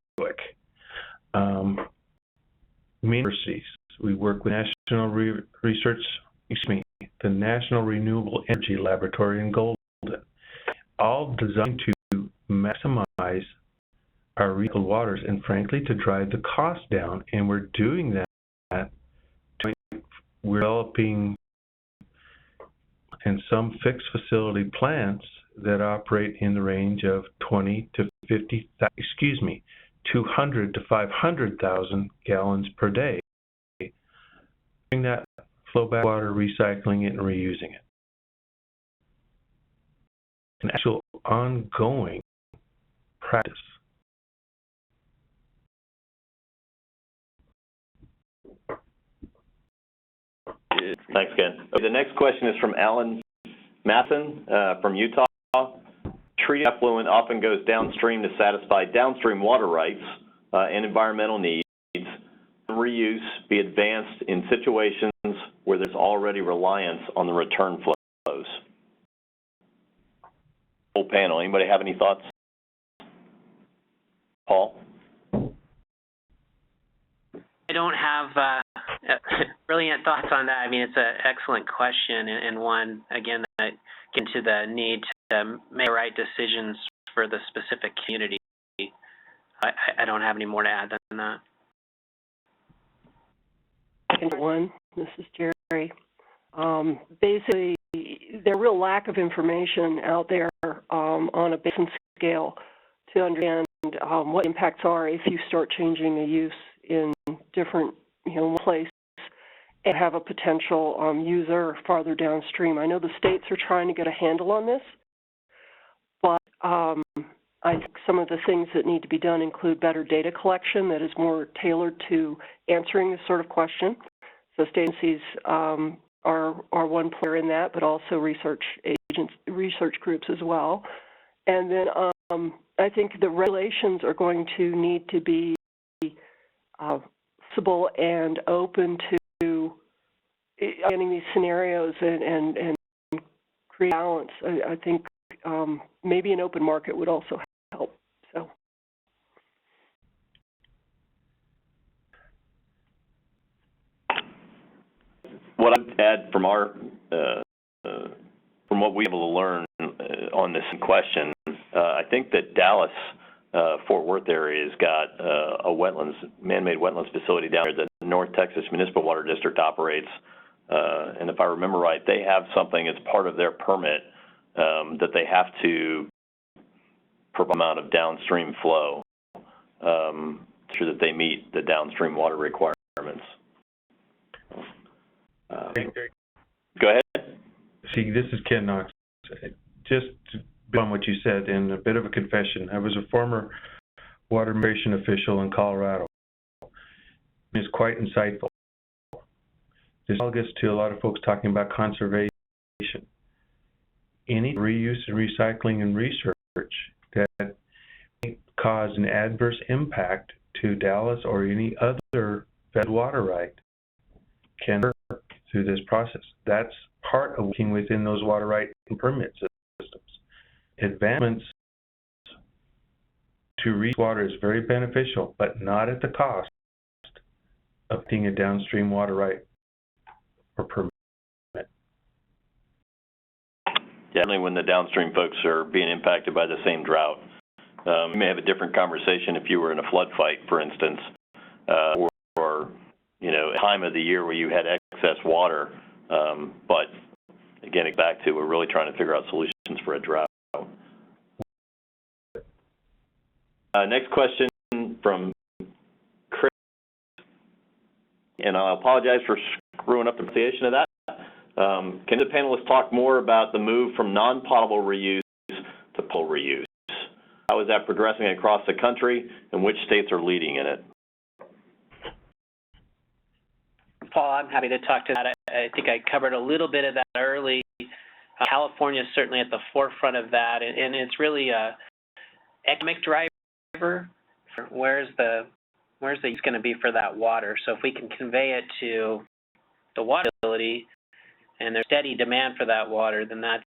Universities. We work with the National Renewable Energy Laboratory in Golden, all designed to maximize our recycled waters and frankly to drive the cost down. And we're doing that. We're developing in some fixed facility plants that operate in the range of 200 to 500,000 gallons per day. Doing that flowback water, recycling it, and reusing it. An actual ongoing practice. Thanks, Ken. Okay, the next question is from Alan Matson from Utah. Treated effluent often goes downstream to satisfy downstream water rights and environmental needs. Reuse be advanced in situations where there's already reliance on the return flows. Full panel. Anybody have any thoughts? Paul? I don't have brilliant thoughts on that. I mean, it's an excellent question, and one, again, that gets into the need to make the right decisions for the specific community. I don't have any more to add than that. One, this is Jerry. Basically, there's a real lack of information out there on a basin scale to understand what impacts are if you start changing the use in different, places and have a potential user farther downstream. I know the states are trying to get a handle on this, but I think some of the things that need to be done include better data collection that is more tailored to answering this sort of question. So state agencies are one player in that, but also research groups as well. And then I think the regulations are going to need to be flexible and open to getting these scenarios and create balance. I think maybe an open market would also help. So. What I'd add from from what we were able to learn on this question, I think that Dallas, Fort Worth area has got a man-made wetlands facility down there that the North Texas Municipal Water District operates. And if I remember right, they have something as part of their permit that they have to provide amount of downstream flow so that they meet the downstream water requirements. Go ahead. See, this is Ken Knox. Just to build on what you said, and a bit of a confession, I was a former water administration official in Colorado. It's quite insightful. This all gets to a lot of folks talking about conservation. Any reuse and recycling and research that may cause an adverse impact to Dallas or any other federal water right can work through this process. That's part of working within those water right and permit systems. Advancements to reach water is very beneficial, but not at the cost of being a downstream water right or permit. Definitely when the downstream folks are being impacted by the same drought. You may have a different conversation if you were in a flood fight, for instance, or a time of the year where you had excess water. But again, back to we're really trying to figure out solutions for a drought. Next question from Chris. and I apologize for screwing up the pronunciation of that. Can the panelists talk more about the move from non-potable reuse to potable reuse? How is that progressing across the country, and which states are leading in it? Paul, I'm happy to talk to that. I think I covered a little bit of that early. California is certainly at the forefront of that, and it's really a economic driver. Where's the use going to be for that water? So if we can convey it to the water utility, and there's steady demand for that water, then that's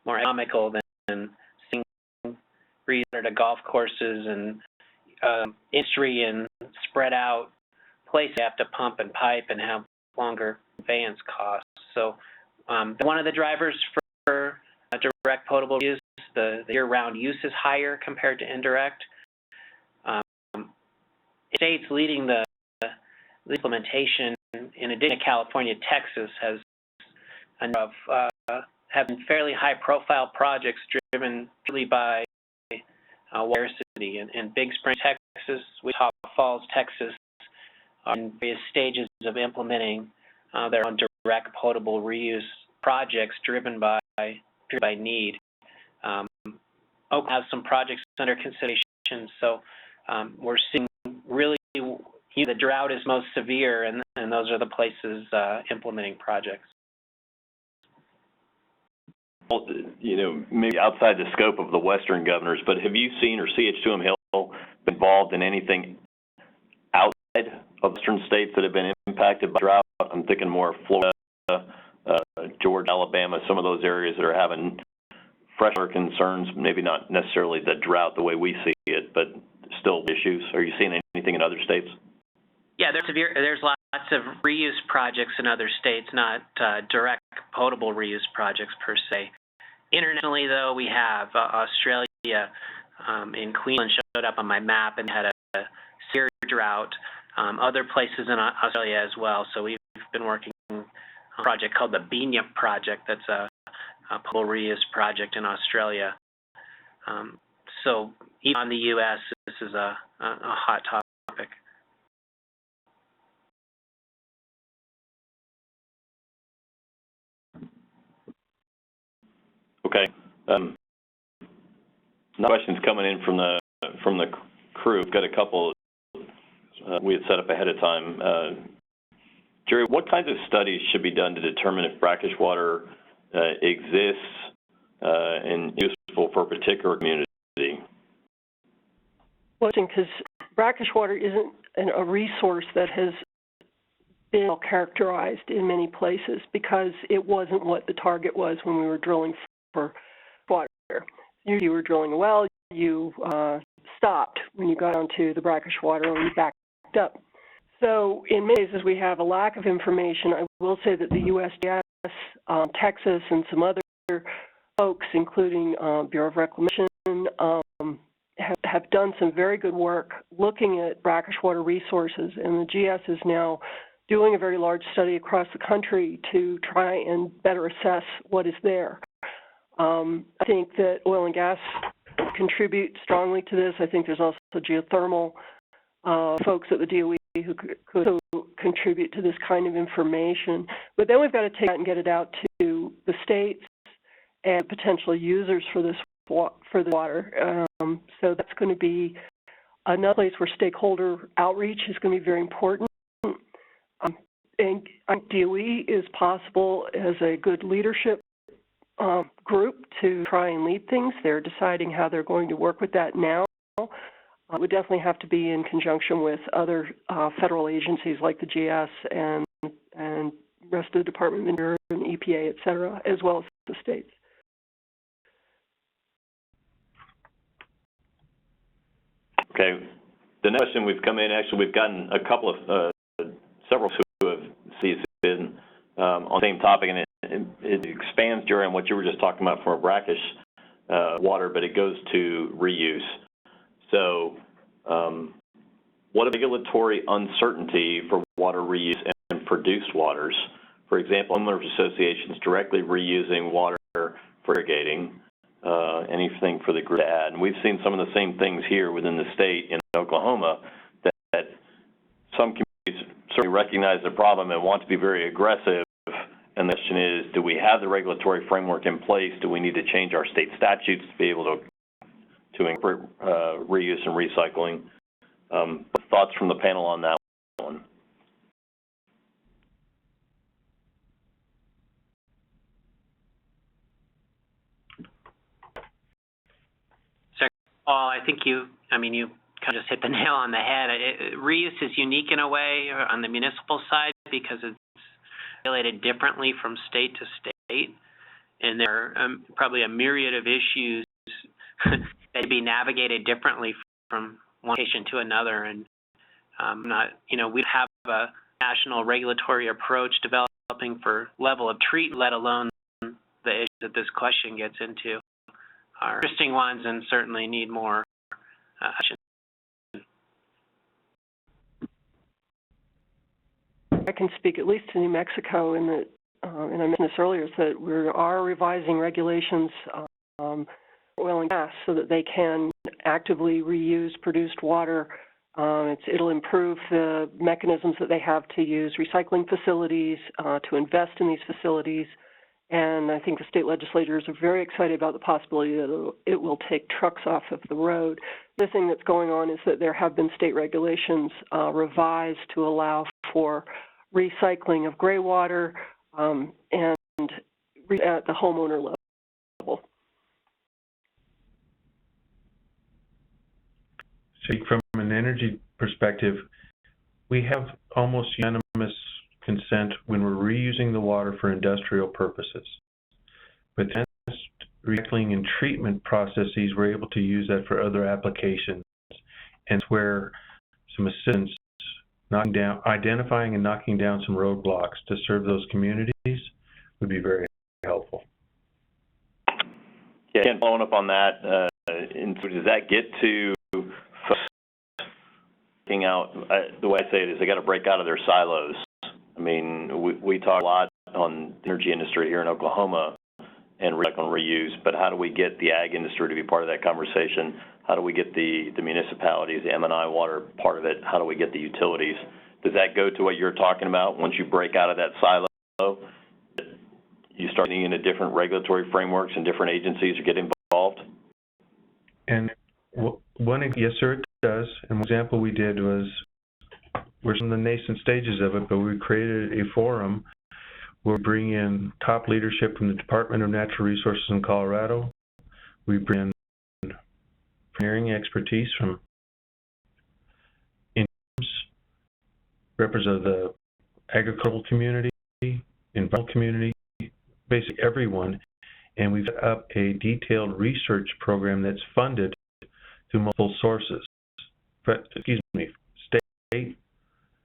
more economical than seeing water to golf courses and industry and spread out places you have to pump and pipe and have longer conveyance costs. So one of the drivers for direct potable use, the year-round use is higher compared to indirect. States leading the implementation, in addition to California, Texas has a number of having fairly high-profile projects driven really by water scarcity. In Big Spring, Texas, Wichita Falls, Texas, are in various stages of implementing their own direct potable reuse projects driven by need. Oakland has some projects under consideration, so we're seeing really the drought is most severe, and those are the places implementing projects. Well, maybe outside the scope of the Western governors, but have you seen or CH2M Hill involved in anything outside of Western states that have been impacted by drought? I'm thinking more Florida, Georgia, Alabama, some of those areas that are having fresher concerns, maybe not necessarily the drought the way we see it, but still issues. Are you seeing anything in other states? Yeah, there's lots of reuse projects in other states, not direct potable reuse projects per se. Internationally, though, we have Australia in Queensland showed up on my map and had a severe drought. Other places in Australia as well. So we've been working on a project called the Beanyip Project. That's a potable reuse project in Australia. So even in the U.S., this is a hot topic. Okay. Questions coming in from the crew. We've got a couple we had set up ahead of time. Jerry, what kinds of studies should be done to determine if brackish water exists and useful for a particular community? Well, because brackish water isn't a resource that has been well characterized in many places because it wasn't what the target was when we were drilling for water. You were drilling a well, you stopped when you got onto the brackish water and you backed up. So in many cases we have a lack of information. I will say that the USGS, Texas, and some other folks, including Bureau of Reclamation, have done some very good work looking at brackish water resources, and the GS is now doing a very large study across the country to try and better assess what is there. I think that oil and gas contribute strongly to this. I think there's also geothermal folks at the DOE who could contribute to this kind of information. But then we've got to take that and get it out to the states and potential users for this for the water. So that's going to be another place where stakeholder outreach is going to be very important. And DOE is possible as a good leadership group to try and lead things. They're deciding how they're going to work with that now. It would definitely have to be in conjunction with other federal agencies like the GS and rest of the Department of Interior and EPA, et cetera, as well as the states. Okay. The next question we've come in, actually, we've gotten a couple of, several who have been on the same topic, and it expands, Jerry, on what you were just talking about for brackish water, but it goes to reuse. So what regulatory uncertainty for water reuse and produced waters? For example, homeowners associations directly reusing water for irrigating, anything for the group to add. And we've seen some of the same things here within the state in Oklahoma, that some communities certainly recognize the problem and want to be very aggressive. And the question is, do we have the regulatory framework in place? Do we need to change our state statutes to be able to incorporate reuse and recycling? Thoughts from the panel on that one? Paul, I think you kind of just hit the nail on the head. Reuse is unique in a way on the municipal side because it's regulated differently from state to state, and there are probably a myriad of issues that be navigated differently from one location to another. And we have a national regulatory approach developing for level of treatment, let alone the issues that this question gets into. Are interesting ones and certainly need more action. I can speak at least to New Mexico in that, and I mentioned this earlier, is that we are revising regulations for oil and gas so that they can actively reuse produced water. It'll improve the mechanisms that they have to use recycling facilities, to invest in these facilities. And I think the state legislators are very excited about the possibility that it will take trucks off of the road. The thing that's going on is that there have been state regulations revised to allow for recycling of gray water and at the homeowner level. So from an energy perspective, we have almost unanimous consent when we're reusing the water for industrial purposes. But then recycling and treatment processes, we're able to use that for other applications. And it's where some assistance, identifying and knocking down some roadblocks to serve those communities would be very helpful. Yeah, Ken, following up on that, does that get to looking out, the way I say it is they got to break out of their silos. I mean, we talk a lot on the energy industry here in Oklahoma and recycle and reuse, but how do we get the ag industry to be part of that conversation? How do we get the municipalities, the M&I water part of it? How do we get the utilities? Does that go to what you're talking about? Once you break out of that silo, you start getting into different regulatory frameworks and different agencies are getting involved? And yes, sir, it does. And one example we did was, we're in the nascent stages of it, but we created a forum where we bring in top leadership from the Department of Natural Resources in Colorado. We bring in engineering expertise from representatives of the agricultural community, environmental community, basically everyone, and we've set up a detailed research program that's funded through multiple sources. State,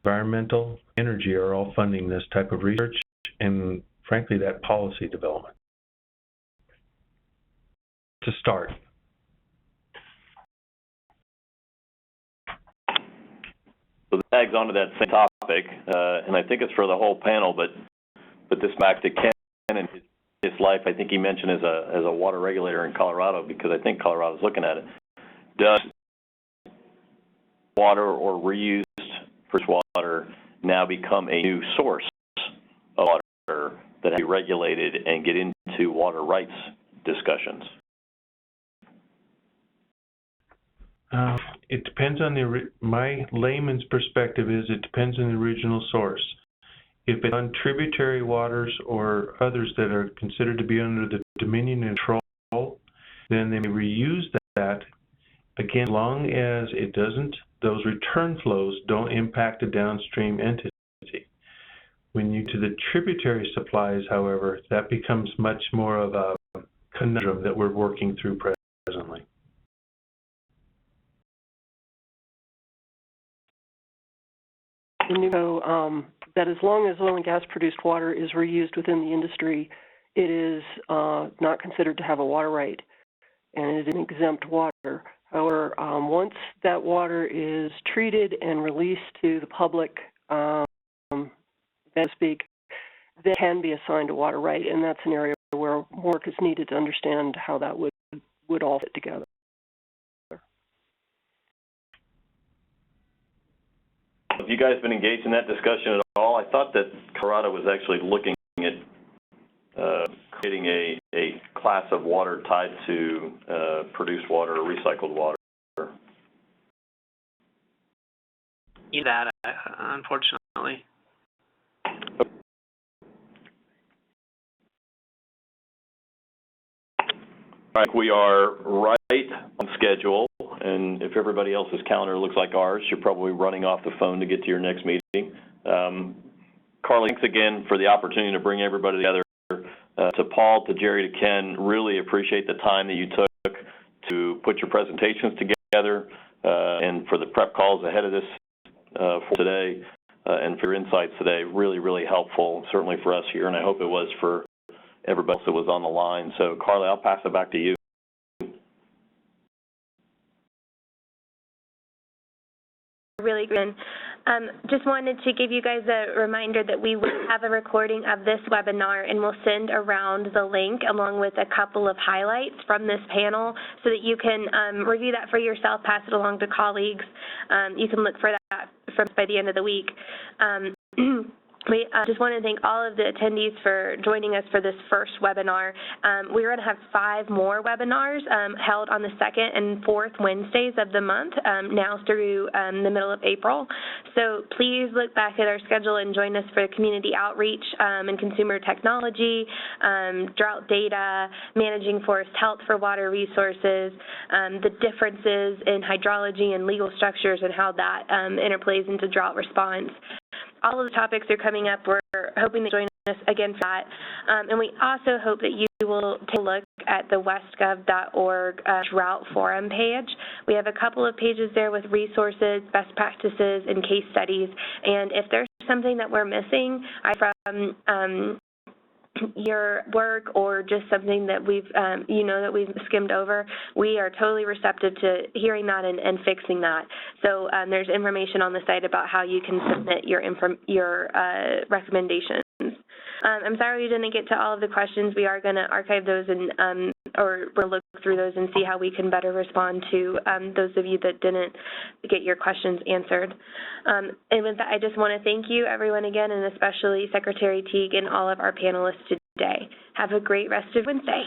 environmental, energy are all funding this type of research and, frankly, that policy development. To start. So that tags onto that same topic, and I think it's for the whole panel, but this back to Ken and his life. I think he mentioned as a water regulator in Colorado, because I think Colorado's looking at it. Does water or reused fresh water now become a new source of water that has to be regulated and get into water rights discussions? It depends on my layman's perspective is it depends on the original source. If it's on tributary waters or others that are considered to be under the dominion and control, then they may reuse that, again, as long as it doesn't, those return flows don't impact a downstream entity. When you to the tributary supplies, however, that becomes much more of a conundrum that we're working through presently. So that as long as oil and gas produced water is reused within the industry, it is not considered to have a water right, and it is an exempt water. However, once that water is treated and released to the public, so to speak, then it can be assigned a water right, and that's an area where more work is needed to understand how that would all fit together. you guys have been engaged in that discussion at all. I thought that Colorado was actually looking at creating a class of water tied to produced water or recycled water. That, unfortunately. All right, we are right on schedule, and if everybody else's calendar looks like ours, you're probably running off the phone to get to your next meeting. Carly, thanks again for the opportunity to bring everybody together. To Paul, to Jerry, to Ken, really appreciate the time that you took to put your presentations together and for the prep calls ahead of this for today and for your insights today. Really, really helpful, certainly for us here, and I hope it was for everybody else that was on the line. So, Carly, I'll pass it back to you. Really good. Just wanted to give you guys a reminder that we will have a recording of this webinar, and we'll send around the link along with a couple of highlights from this panel so that you can review that for yourself, pass it along to colleagues. You can look for that by the end of the week. We just want to thank all of the attendees for joining us for this first webinar. We're going to have 5 more webinars held on the 2nd and 4th Wednesdays of the month, now through the middle of April. So please look back at our schedule and join us for community outreach and consumer technology, drought data, managing forest health for water resources, the differences in hydrology and legal structures and how that interplays into drought response. All of the topics are coming up. We're hoping to join us again for that. And we also hope that you will take a look at the westgov.org Drought Forum page. We have a couple of pages there with resources, best practices, and case studies. And if there's something that we're missing from your work or just something that we've, that we've skimmed over, we are totally receptive to hearing that and fixing that. So there's information on the site about how you can submit your recommendations. I'm sorry we didn't get to all of the questions. We are going to archive those and or we'll look through those and see how we can better respond to those of you that didn't get your questions answered. And with that, I just want to thank you, everyone, again, and especially Secretary Teague and all of our panelists today. Have a great rest of Wednesday.